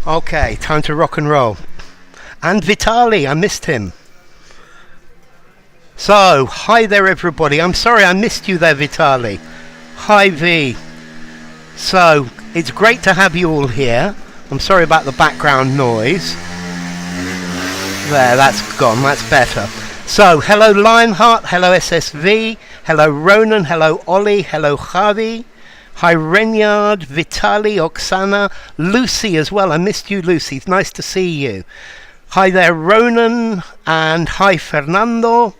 Okay, time to rock and roll. And Vitali, I missed him. So, hi there everybody. I'm sorry I missed you there, Vitali. Hi V. So, it's great to have you all here. I'm sorry about the background noise. There, that's gone, that's better. So, hello Lionheart, hello SSV, hello Ronan, hello Ollie, hello Javi. Hi Renyard, Vitali, Oksana, Lucy as well. I missed you, Lucy. It's nice to see you. Hi there, Ronan, and hi Fernando,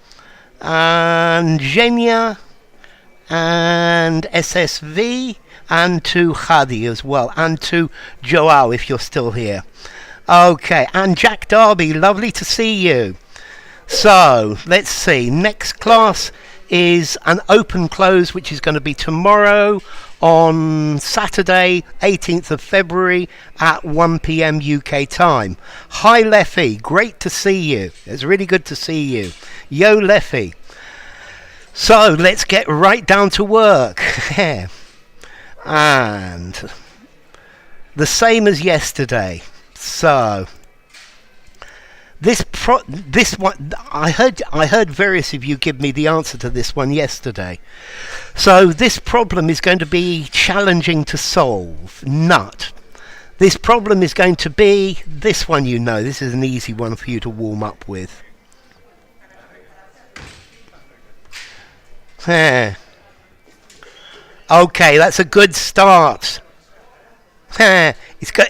and Genia, and SSV, and to Hadi as well, and to Joao if you're still here. Okay, and Jack Darby, lovely to see you. So, let's see. Next class is an open close, which is going to be tomorrow on Saturday, 18th of February at 1 p.m. UK time. Hi Leffy, great to see you. It's really good to see you. Yo Leffy. So let's get right down to work. And the same as yesterday. So this one, I heard various of you give me the answer to this one yesterday. So this problem is going to be challenging to solve. Nut. This problem is going to be this one. You know, this is an easy one for you to warm up with. Okay, that's a good start. It's good.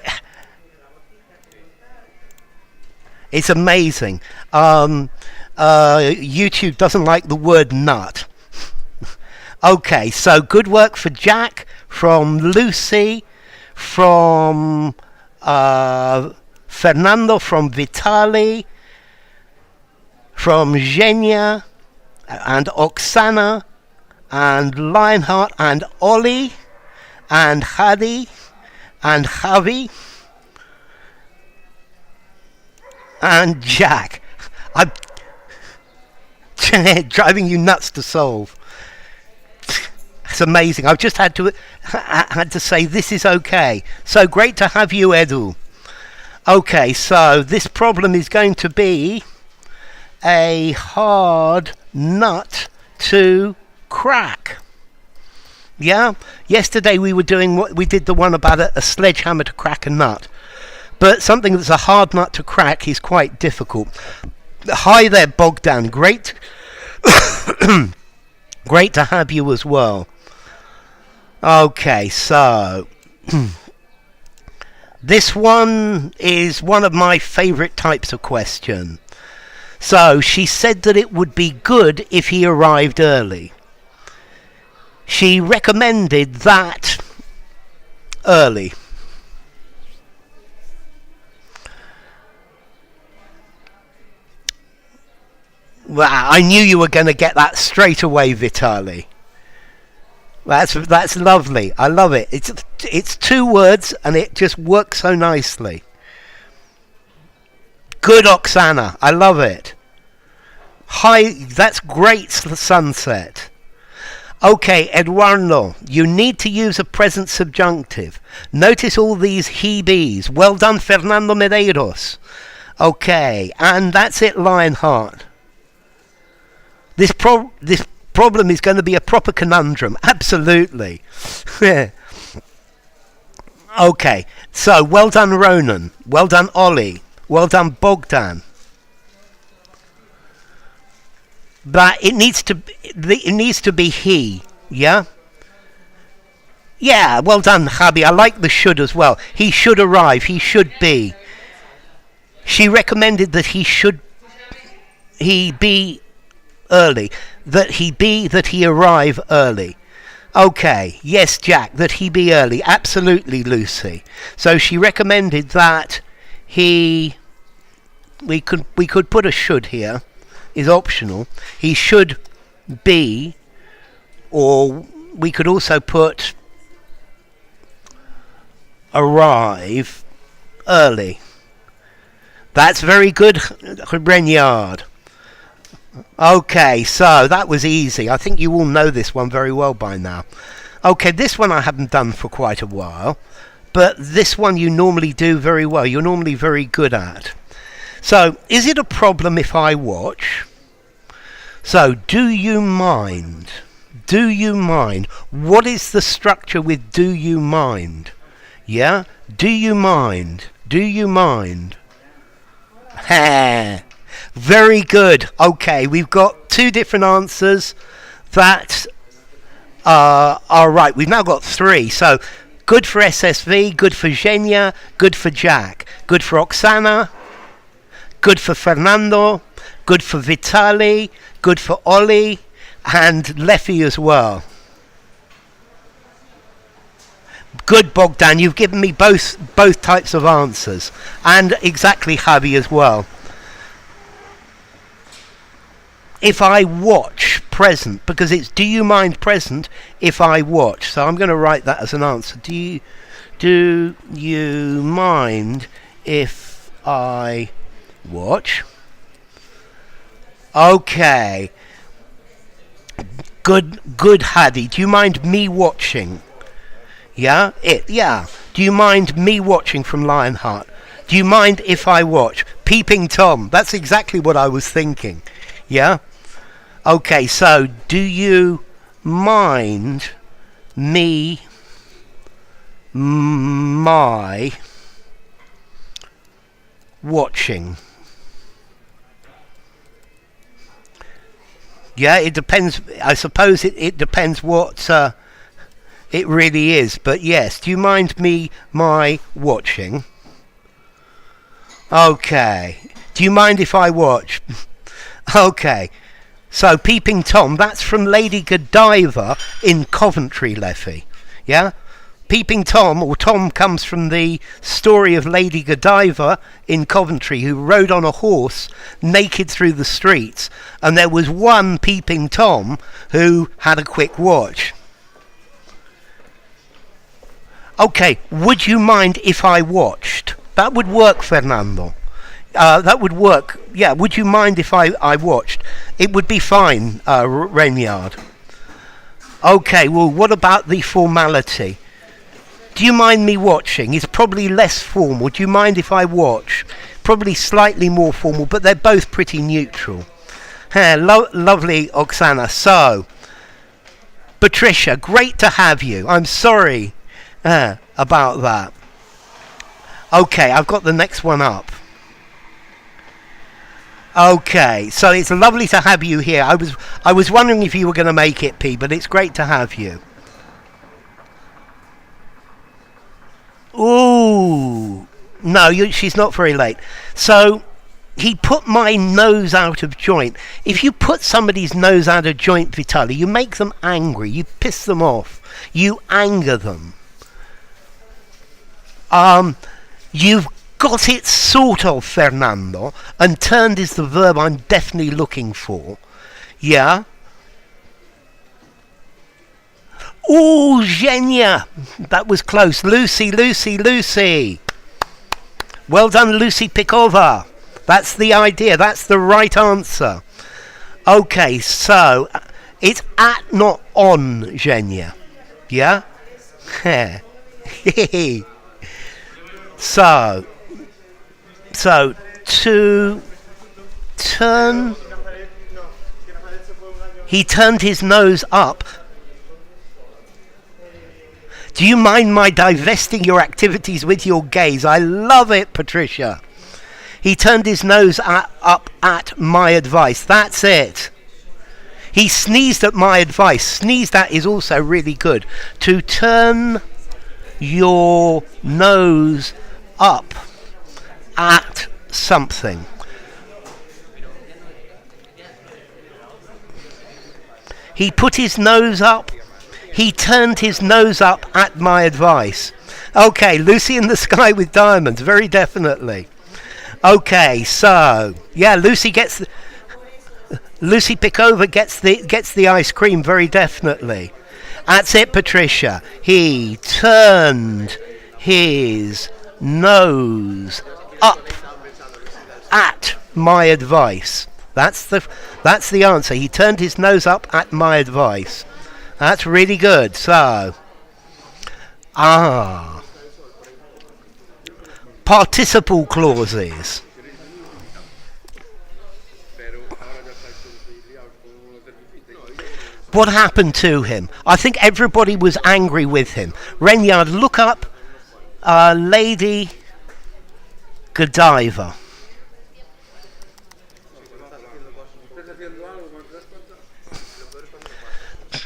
It's amazing. YouTube doesn't like the word nut. Okay, so good work for Jack, from Lucy, from Fernando, from Vitali, from Genia, and Oksana, and Lionheart, and Ollie, and Hadi, and Javi, and Jack. I'm driving you nuts to solve. It's amazing. I've just had to say this is okay. So great to have you, Edu. Okay, so this problem is going to be a hard nut to crack. Yeah? Yesterday we were doing the one about a sledgehammer to crack a nut. But something that's a hard nut to crack is quite difficult. Hi there, Bogdan. Great. Great to have you as well. Okay, so this one is one of my favorite types of question. So she said that it would be good if he arrived early. She recommended that early. Well, I knew you were going to get that straight away, Vitali. That's lovely. I love it. It's two words and it just works so nicely. Good, Oksana. I love it. Hi, that's great, Sunset. Okay, Eduardo, you need to use a present subjunctive. Notice all these he-bees. Well done, Fernando Medeiros. Okay, and that's it, Lionheart. This problem is going to be a proper conundrum. Absolutely. Okay, so well done, Ronan. Well done, Ollie. Well done, Bogdan. But it needs to be he. Yeah. Yeah. Well done, Javi. I like the should as well. He should arrive. He should be. She recommended that he be early, that he arrive early. Okay, yes, Jack, that he be early. Absolutely, Lucy. So she recommended that we could put a should here, is optional. He should be, or we could also put arrive early. That's very good, Renyard. Okay, so that was easy. I think you all know this one very well by now. Okay, this one I haven't done for quite a while, but this one you normally do very well. You're normally very good at. So, is it a problem if I watch? So, do you mind? Do you mind? What is the structure with do you mind? Yeah? Do you mind? Do you mind? Ha! Very good. Okay, we've got two different answers that are right. We've now got three. So, good for SSV, good for Zhenya, good for Jack, good for Oksana, good for Fernando, good for Vitali, good for Ollie, and Leffy as well. Good, Bogdan. You've given me both types of answers, and exactly Javi as well. If I watch, present, because it's do you mind present if I watch. So I'm going to write that as an answer. Do you mind if I watch? Okay. Good, Hadi. Do you mind me watching? Yeah? Yeah. Do you mind me watching from Lionheart? Do you mind if I watch? Peeping Tom. That's exactly what I was thinking. Yeah? Okay, so do you mind me my watching? Yeah, it depends. I suppose it depends what it really is. But yes, do you mind me my watching? Okay. Do you mind if I watch? Okay. So, Peeping Tom, that's from Lady Godiva in Coventry, Leffy. Yeah? Peeping Tom, or Tom, comes from the story of Lady Godiva in Coventry, who rode on a horse naked through the streets, and there was one Peeping Tom who had a quick watch. Okay, would you mind if I watched? That would work, Fernando. That would work. Yeah, would you mind if I watched? It would be fine, Rainyard. Okay, well, what about the formality? Do you mind me watching? It's probably less formal. Do you mind if I watch? Probably slightly more formal, but they're both pretty neutral. Lovely, Oksana. So, Patricia, great to have you. I'm sorry about that. Okay, I've got the next one up. Okay, so it's lovely to have you here. I was wondering if you were going to make it, P, but it's great to have you. Ooh, no, she's not very late. So, he put my nose out of joint. If you put somebody's nose out of joint, Vitali, you make them angry. You piss them off. You anger them. You've got it sort of, Fernando, and turned is the verb I'm definitely looking for. Yeah? Ooh, Zhenya! That was close. Lucy. Well done, Lucy Pikova. That's the idea. That's the right answer. Okay, so it's at, not on, Zhenya. Yeah? So, to turn... He turned his nose up. Do you mind my divesting your activities with your gaze? I love it, Patricia. He turned his nose up at my advice. That's it. He sneezed at my advice. Sneezed at is also really good. To turn your nose up at something. He put his nose up. He turned his nose up at my advice. Okay, Lucy in the Sky with Diamonds, very definitely. Okay, so yeah, Lucy Pikova gets the ice cream, very definitely. That's it, Patricia. He turned his nose up at my advice. That's the answer. He turned his nose up at my advice. That's really good. So, participle clauses. What happened to him? I think everybody was angry with him. Renyard, look up Lady Godiva.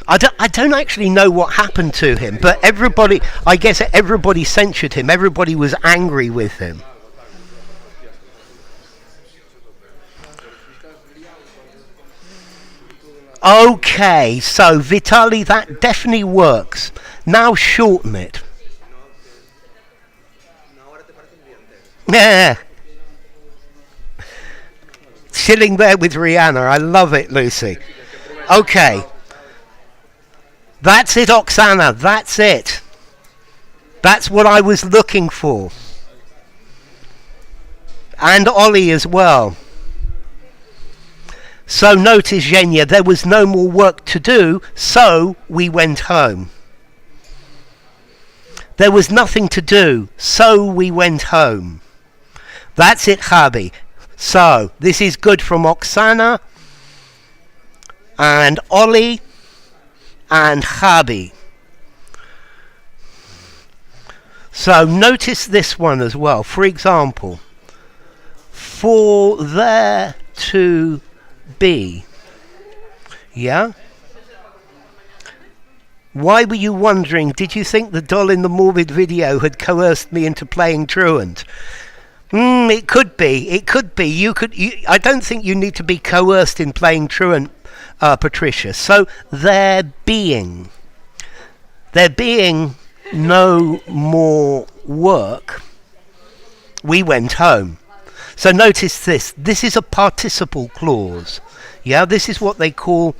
I don't actually know what happened to him, but everybody, I guess everybody censured him. Everybody was angry with him. Okay, so Vitali, that definitely works. Now shorten it. Yeah. Chilling there with Rihanna. I love it, Lucy. Okay. That's it, Oksana. That's it. That's what I was looking for. And Ollie as well. So notice, Zhenya, there was no more work to do, so we went home. There was nothing to do, so we went home. That's it, Chabi. So, this is good from Oksana, and Ollie, and Chabi. So, notice this one as well. For example, for there to be. Yeah? Why were you wondering? Did you think the doll in the morbid video had coerced me into playing truant? It could be. It could be. I don't think you need to be coerced in playing truant, Patricia. So there being no more work, we went home. So notice this. This is a participle clause. Yeah, this is what they call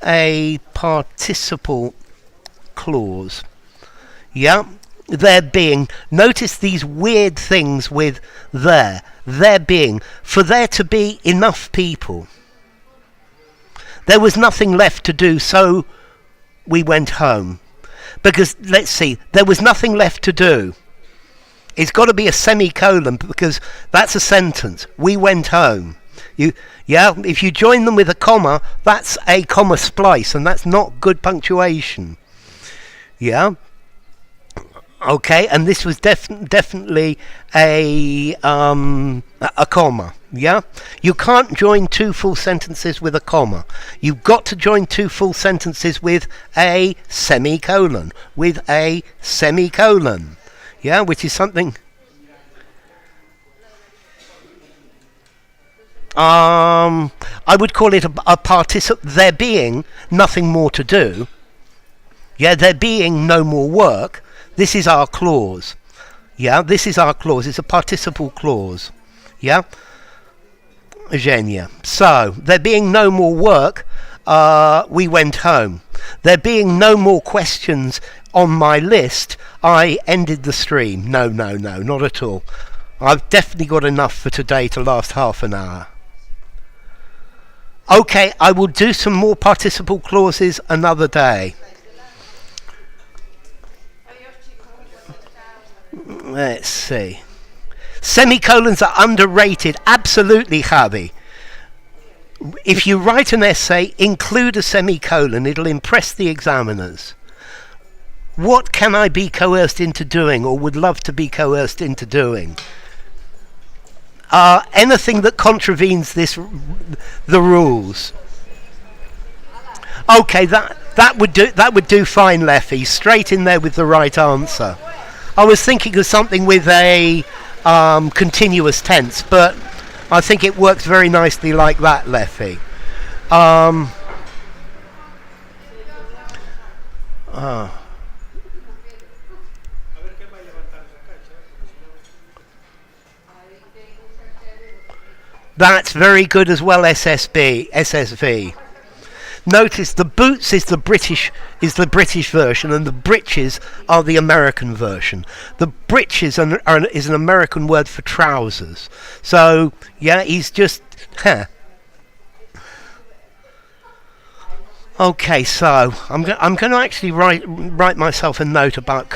a participle clause. Yeah, there being. Notice these weird things with there. There being. For there to be enough people. There was nothing left to do, so we went home. Because, let's see, there was nothing left to do. It's got to be a semicolon because that's a sentence. We went home. If you join them with a comma, that's a comma splice, and that's not good punctuation. Yeah. Okay, and this was definitely a comma. Yeah. You can't join two full sentences with a comma. You've got to join two full sentences with a semicolon. With a semicolon. Yeah, which is something. I would call it a participle. There being nothing more to do. Yeah, there being no more work. This is our clause. Yeah, this is our clause. It's a participle clause. Yeah, Eugenia. So there being no more work, we went home. There being no more questions on my list, I ended the stream. No, not at all. I've definitely got enough for today to last half an hour. Okay, I will do some more participle clauses another day. Let's see. Semicolons are underrated. Absolutely, Javi. If you write an essay, include a semicolon. It'll impress the examiners. What can I be coerced into doing or would love to be coerced into doing? Anything that contravenes the rules. Okay, that would do fine, Leffy. Straight in there with the right answer. I was thinking of something with a continuous tense, but I think it works very nicely like that, Leffy. That's very good as well, SSV. Notice the boots is the British version, and the breeches are the American version. The breeches is an American word for trousers. So yeah, he's just. Okay, so I'm going to actually write myself a note about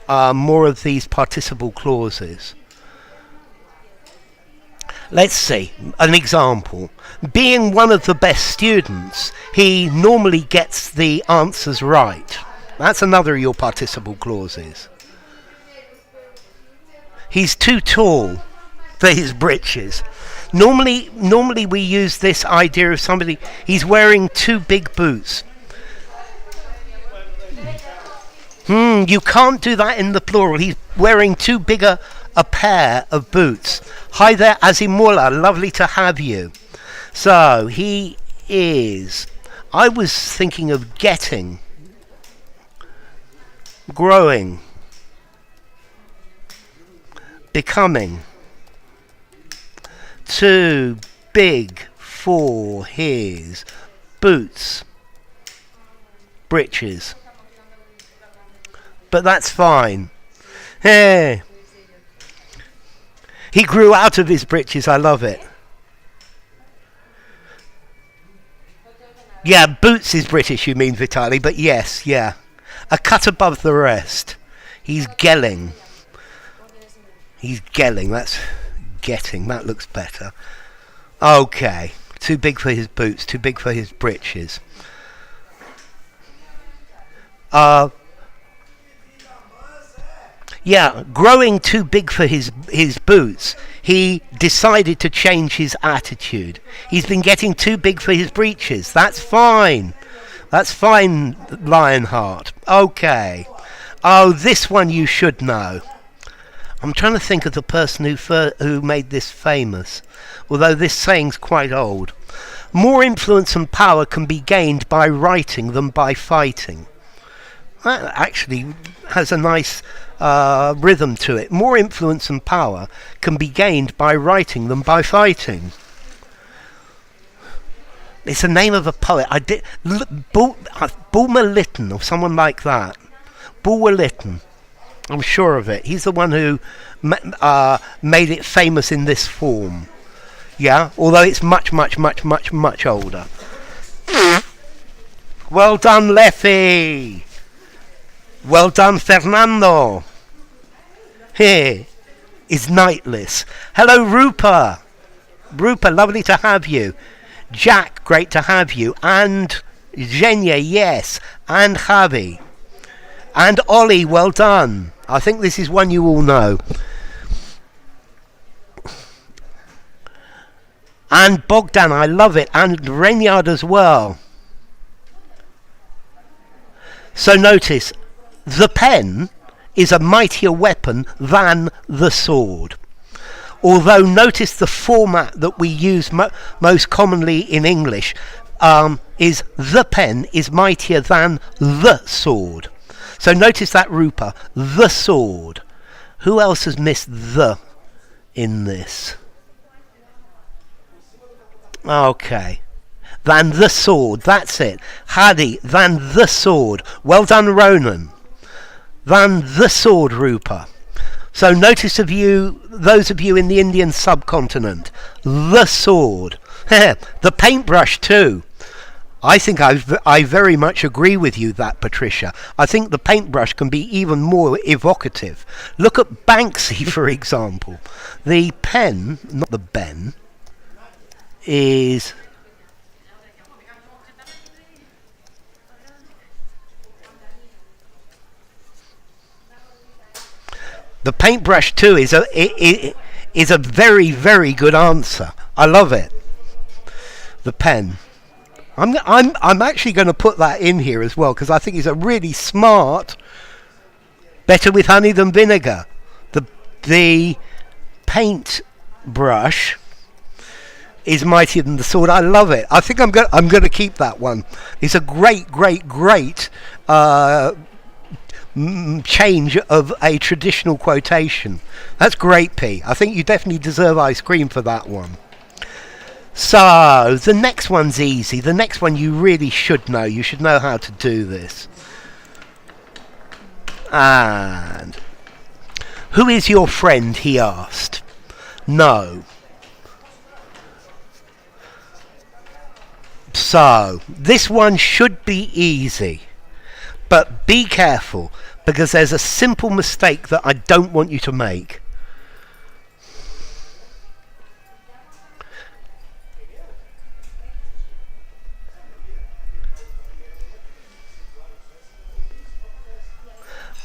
more of these participle clauses. Let's see, an example. Being one of the best students, he normally gets the answers right. That's another of your participle clauses. He's too tall for his britches. Normally we use this idea of somebody, he's wearing too big boots. You can't do that in the plural. He's wearing too big a pair of boots. Hi there, Azimula. Lovely to have you. So, he is... I was thinking of getting... growing... becoming... too big for his boots. Britches. But that's fine. Hey. He grew out of his britches. I love it. Yeah, boots is British, you mean, Vitali, but yes, yeah. A cut above the rest. He's gelling. He's gelling. That's getting. That looks better. Okay. Too big for his boots. Too big for his britches. Yeah, growing too big for his boots, he decided to change his attitude. He's been getting too big for his breeches. That's fine. That's fine, Lionheart. Okay. Oh, this one you should know. I'm trying to think of the person who made this famous, although this saying's quite old. More influence and power can be gained by writing than by fighting. That actually has a nice rhythm to it. More influence and power can be gained by writing than by fighting. It's the name of a poet. Bulmer Lytton or someone like that. Bulwer Lytton. I'm sure of it. He's the one who made it famous in this form. Yeah, although it's much, much, much, much, much older. Well done, Leffy. Well done, Fernando. Here is Nightless. Hello, Rupa. Rupa, lovely to have you. Jack, great to have you. And Zhenya, yes. And Javi. And Ollie, well done. I think this is one you all know. And Bogdan, I love it. And Renyard as well. So notice, the pen is a mightier weapon than the sword. Although notice the format that we use most commonly in English is the pen is mightier than the sword. So notice that, Rupa, the sword. Who else has missed the in this? Okay. Than the sword, that's it. Hadi, than the sword. Well done, Ronan. Than the sword, Rupa. So notice those of you in the Indian subcontinent, the sword. The paintbrush too. I think I very much agree with you that, Patricia. I think the paintbrush can be even more evocative. Look at Banksy, for example. The pen, not the ben, is... The paintbrush too is a very, very good answer. I love it. The pen. I'm actually going to put that in here as well because I think it's a really smart. Better with honey than vinegar. The paintbrush is mightier than the sword. I love it. I think I'm going to keep that one. It's a great change of a traditional quotation. That's great, P. I think you definitely deserve ice cream for that one. So, the next one's easy. The next one you really should know. You should know how to do this. And who is your friend, he asked. No. So, this one should be easy. But be careful, because there's a simple mistake that I don't want you to make.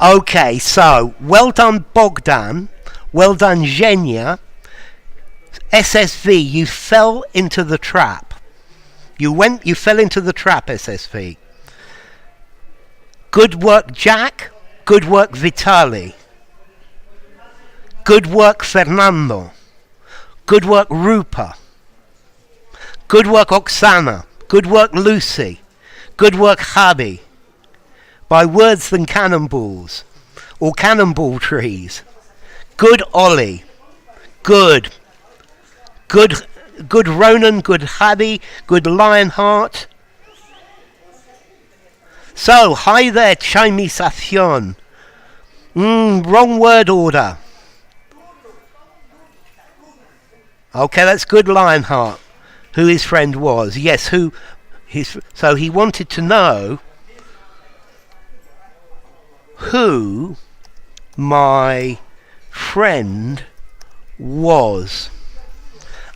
Okay, so well done Bogdan, well done Zhenya. SSV, you fell into the trap. You fell into the trap, SSV. Good work Jack, good work Vitali. Good work Fernando. Good work Rupa. Good work Oksana. Good work Lucy. Good work Habi. By words than cannonballs, or cannonball trees. Good Ollie. Good. Good Ronan, good Habi, good Lionheart. So, hi there, Chimisacion. Wrong word order. Okay, that's good Lionheart. Who his friend was. Yes, so he wanted to know who my friend was.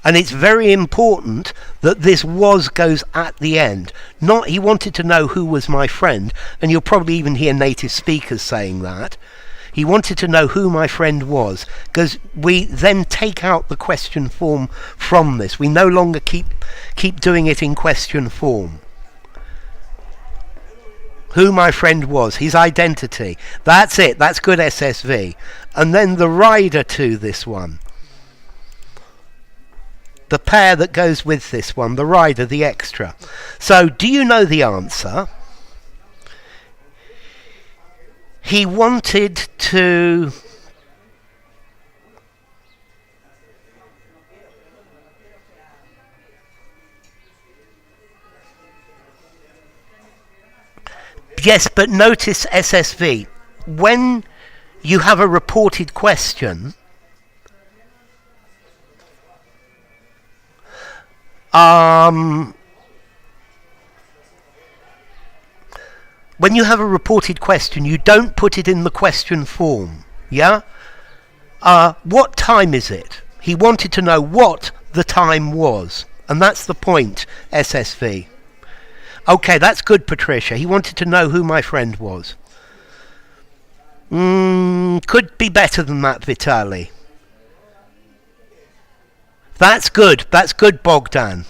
And it's very important that this was goes at the end. Not he wanted to know who was my friend, and you'll probably even hear native speakers saying that. He wanted to know who my friend was, because we then take out the question form from this. We no longer keep doing it in question form. Who my friend was, his identity. That's it, that's good SSV. And then the rider to this one. The pair that goes with this one, the rider, the extra. So, do you know the answer? He wanted to... Yes, but notice SSV. When you have a reported question, when you have a reported question, you don't put it in the question form. Yeah? What time is it? He wanted to know what the time was. And that's the point, SSV. Okay, that's good, Patricia. He wanted to know who my friend was. Could be better than that, Vitali. That's good. That's good, Bogdan.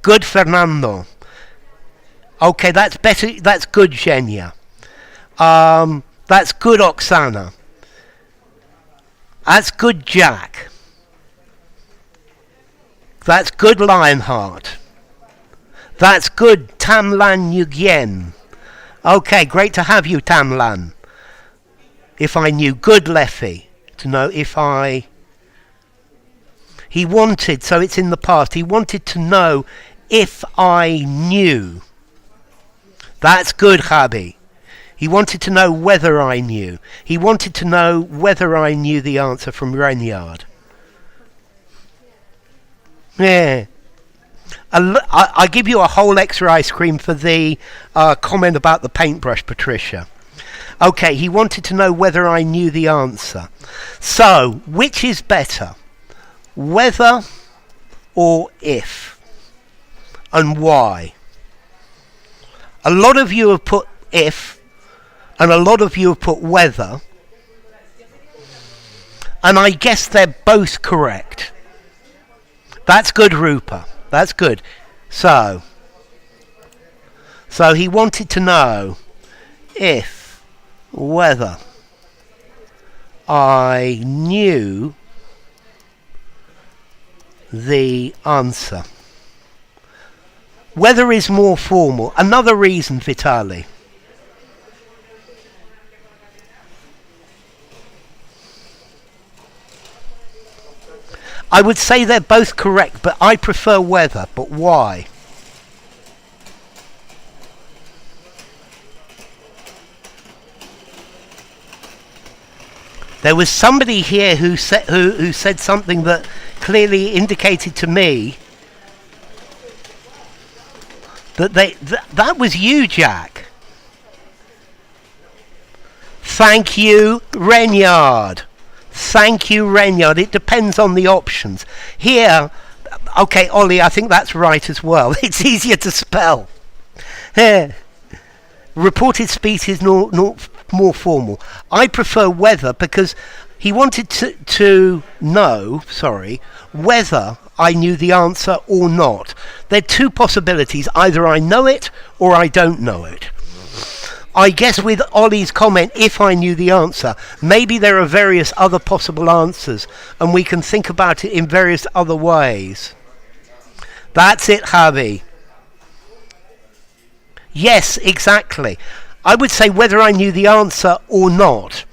Good, Fernando. Okay, that's better. That's good, Zhenya. That's good, Oksana. That's good, Jack. That's good, Lionheart. That's good, Tamlan Yugyen. Okay, great to have you, Tamlan. If I knew. Good, Leffy. To know if I... He wanted, so it's in the past, he wanted to know if I knew. That's good, Habi. He wanted to know whether I knew. He wanted to know whether I knew the answer from Renyard. Yeah. I give you a whole extra ice cream for the comment about the paintbrush, Patricia. Okay, he wanted to know whether I knew the answer. So, which is better? Whether or if? And why? A lot of you have put if, and a lot of you have put whether. And I guess they're both correct. That's good, Rupa. That's good. So he wanted to know if, whether I knew the answer. Whether is more formal. Another reason, Vitali. I would say they're both correct, but I prefer whether. But why? There was somebody here who said something that clearly indicated to me that that was you, Jack. Thank you, Renyard. Thank you, Renyard. It depends on the options. Here, okay, Ollie, I think that's right as well. It's easier to spell. Reported speech is more formal. I prefer whether because he wanted to know, whether I knew the answer or not. There are two possibilities. Either I know it or I don't know it. I guess with Ollie's comment, if I knew the answer, maybe there are various other possible answers and we can think about it in various other ways. That's it, Javi. Yes, exactly. I would say whether I knew the answer or not.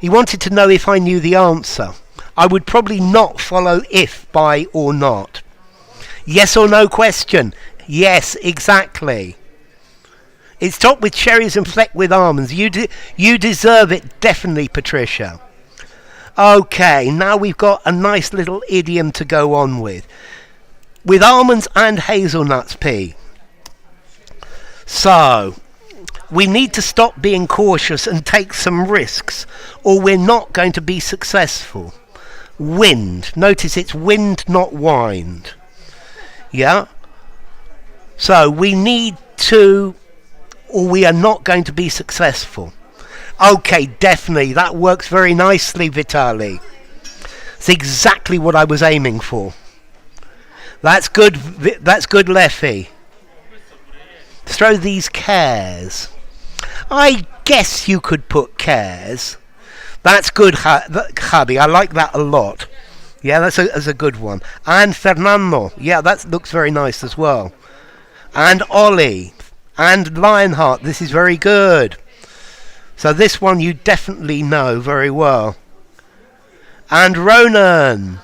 He wanted to know if I knew the answer. I would probably not follow if by or not. Yes or no question. Yes, exactly. It's topped with cherries and flecked with almonds. You deserve it, definitely, Patricia. Okay, now we've got a nice little idiom to go on with. With almonds and hazelnuts, P. So, we need to stop being cautious and take some risks, or we're not going to be successful. Wind. Notice it's wind, not wind. Yeah? So, we need to, or we are not going to be successful. Okay, definitely. That works very nicely, Vitali. It's exactly what I was aiming for. That's good, Leffy. Throw these cares. I guess you could put cares. That's good, Javi. I like that a lot. Yeah, that's a good one. And Fernando. Yeah, that looks very nice as well. And Ollie. And Lionheart. This is very good. So this one you definitely know very well. And Ronan.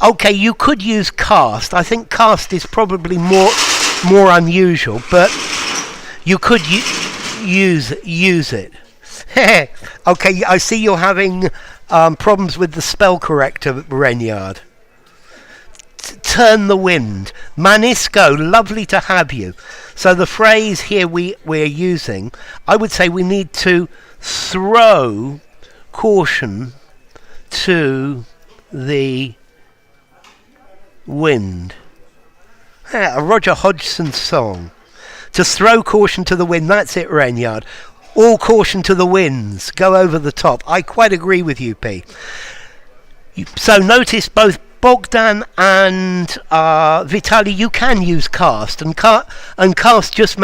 Okay, you could use cast. I think cast is probably more unusual, but you could use it. Okay, I see you're having problems with the spell corrector, Renyard. Turn the wind. Manisco, lovely to have you. So the phrase here we're using, I would say we need to throw caution to the wind. A Roger Hodgson song. To throw caution to the wind. That's it, Renyard. All caution to the winds. Go over the top. I quite agree with you, P. So notice both Bogdan and Vitali, you can use cast, and cast just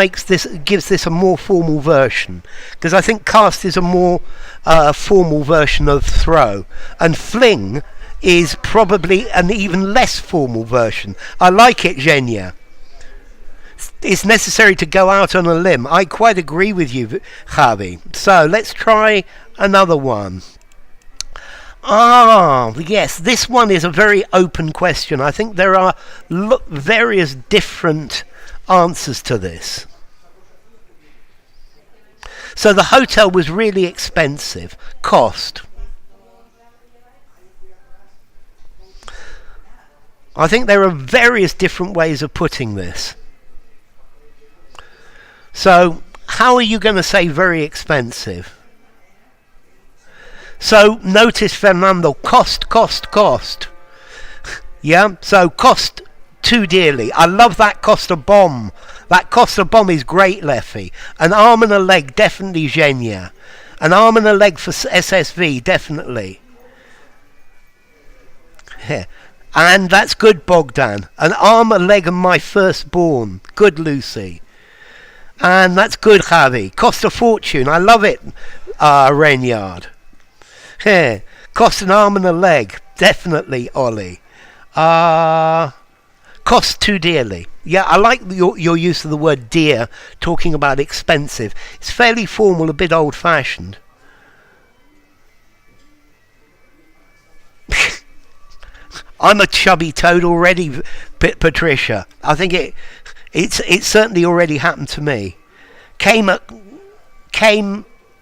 gives this a more formal version, because I think cast is a more formal version of throw, and fling is probably an even less formal version. I like it, Genia. It's necessary to go out on a limb. I quite agree with you, Javi. So let's try another one. Yes, this one is a very open question. I think there are various different answers to this. So the hotel was really expensive. Cost. I think there are various different ways of putting this. So, how are you going to say very expensive? So, notice, Fernando, cost. Yeah, so cost too dearly. I love that cost a bomb. That cost a bomb is great, Leffy. An arm and a leg, definitely, Genia. An arm and a leg for SSV, definitely. Yeah. And that's good, Bogdan. An arm, a leg, and my firstborn. Good, Lucy. And that's good, Javi. Cost a fortune. I love it, Renyard. Yeah. Cost an arm and a leg. Definitely, Ollie. Cost too dearly. Yeah, I like your use of the word dear, talking about expensive. It's fairly formal, a bit old-fashioned. I'm a chubby toad already, Patricia. I think it's certainly already happened to me.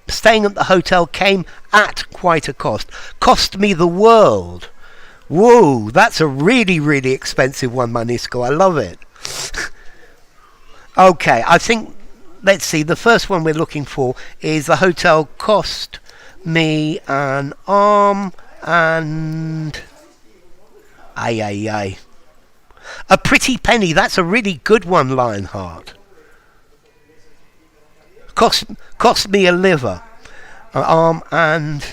Staying at the hotel came at quite a cost. Cost me the world. Whoa, that's a really, really expensive one, Manisco. I love it. Okay, I think let's see, the first one we're looking for is the hotel cost me an arm and a pretty penny. That's a really good one, Lionheart. Cost me a liver, an arm and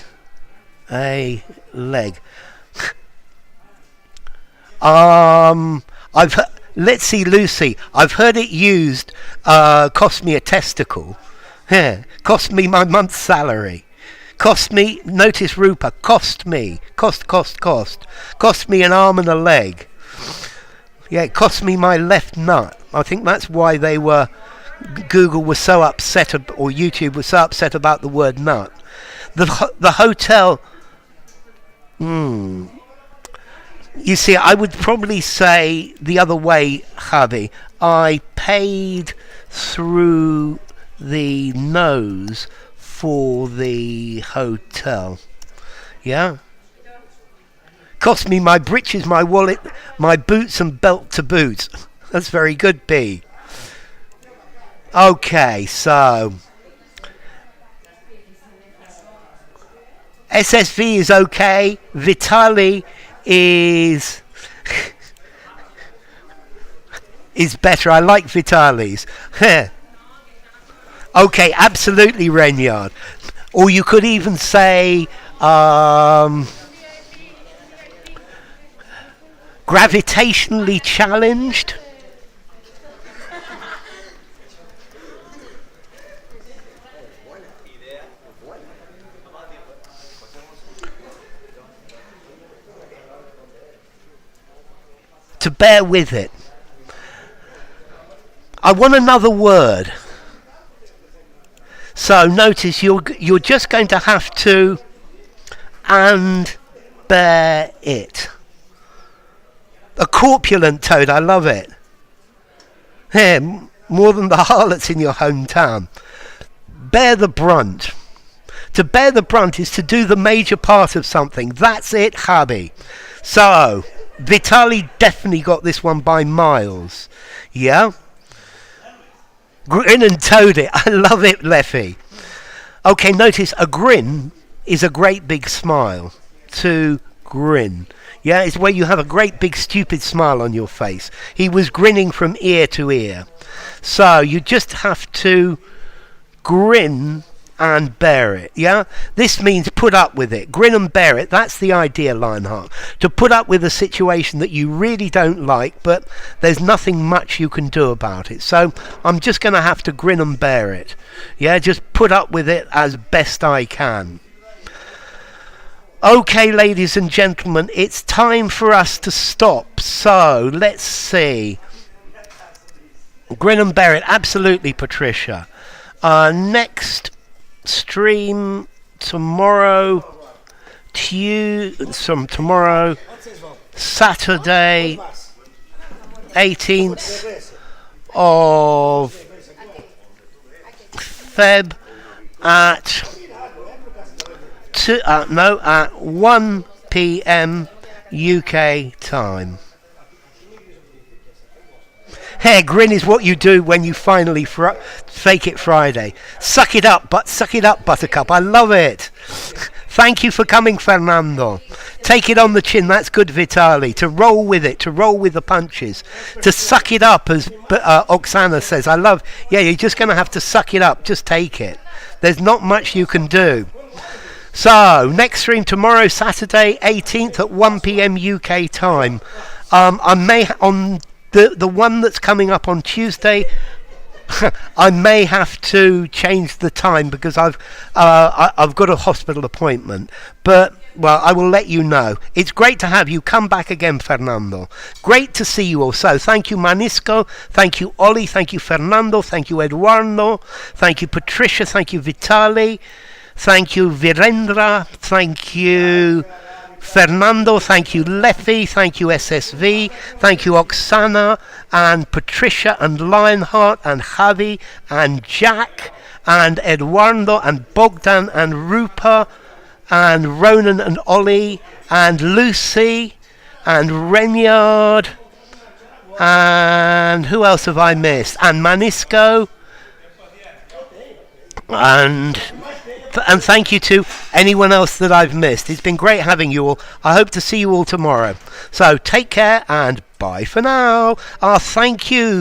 a leg. Let's see, Lucy. I've heard it used. Cost me a testicle. Yeah. Cost me my month's salary. Cost me. Notice Rupa. Cost me. Cost. Cost me an arm and a leg. Yeah. It cost me my left nut. I think that's why they were. Google was so upset, or YouTube was so upset about the word nut. The hotel. You see, I would probably say the other way, Javi. I paid through the nose for the hotel. Yeah? Cost me my breeches, my wallet, my boots and belt to boot. That's very good, B. Okay, so SSV is okay. Vitali is better. I like Vitali's. Okay, absolutely, Renyard. Or you could even say gravitationally challenged. To bear with it. I want another word. So notice you're just going to have to and bear it. A corpulent toad, I love it. Here, more than the harlots in your hometown. Bear the brunt. To bear the brunt is to do the major part of something. That's it, Javi. So Vitali definitely got this one by miles. Yeah? Grin and toad it. I love it, Leffy. Okay, notice a grin is a great big smile. To grin. Yeah, it's where you have a great big stupid smile on your face. He was grinning from ear to ear. So you just have to grin and bear it, yeah? This means put up with it. Grin and bear it. That's the idea, Lionheart. To put up with a situation that you really don't like, but there's nothing much you can do about it. So I'm just going to have to grin and bear it. Yeah, just put up with it as best I can. Okay, ladies and gentlemen, it's time for us to stop. So let's see. Grin and bear it. Absolutely, Patricia. Next stream tomorrow, tomorrow, Saturday, 18th of Feb at 1 p.m. UK time. Hey, grin is what you do when you finally fake it Friday. Suck it up, Buttercup. I love it. Thank you for coming, Fernando. Take it on the chin. That's good, Vitali. To roll with it, to roll with the punches, to suck it up, as Oksana says. I love. Yeah, you're just going to have to suck it up. Just take it. There's not much you can do. So next stream tomorrow, Saturday, 18th at 1 p.m. UK time. I may on. The one that's coming up on Tuesday, I may have to change the time because I've got a hospital appointment. But, well, I will let you know. It's great to have you. Come back again, Fernando. Great to see you all. So, thank you, Manisco. Thank you, Ollie. Thank you, Fernando. Thank you, Eduardo. Thank you, Patricia. Thank you, Vitali. Thank you, Virendra. Thank you, Fernando. Thank you, Leffy. Thank you, SSV. Thank you, Oksana and Patricia and Lionheart and Javi and Jack and Eduardo and Bogdan and Rupa and Ronan and Ollie and Lucy and Renyard and who else have I missed? And Manisco And thank you to anyone else that I've missed. It's been great having you all. I hope to see you all tomorrow. So take care and bye for now. Thank you.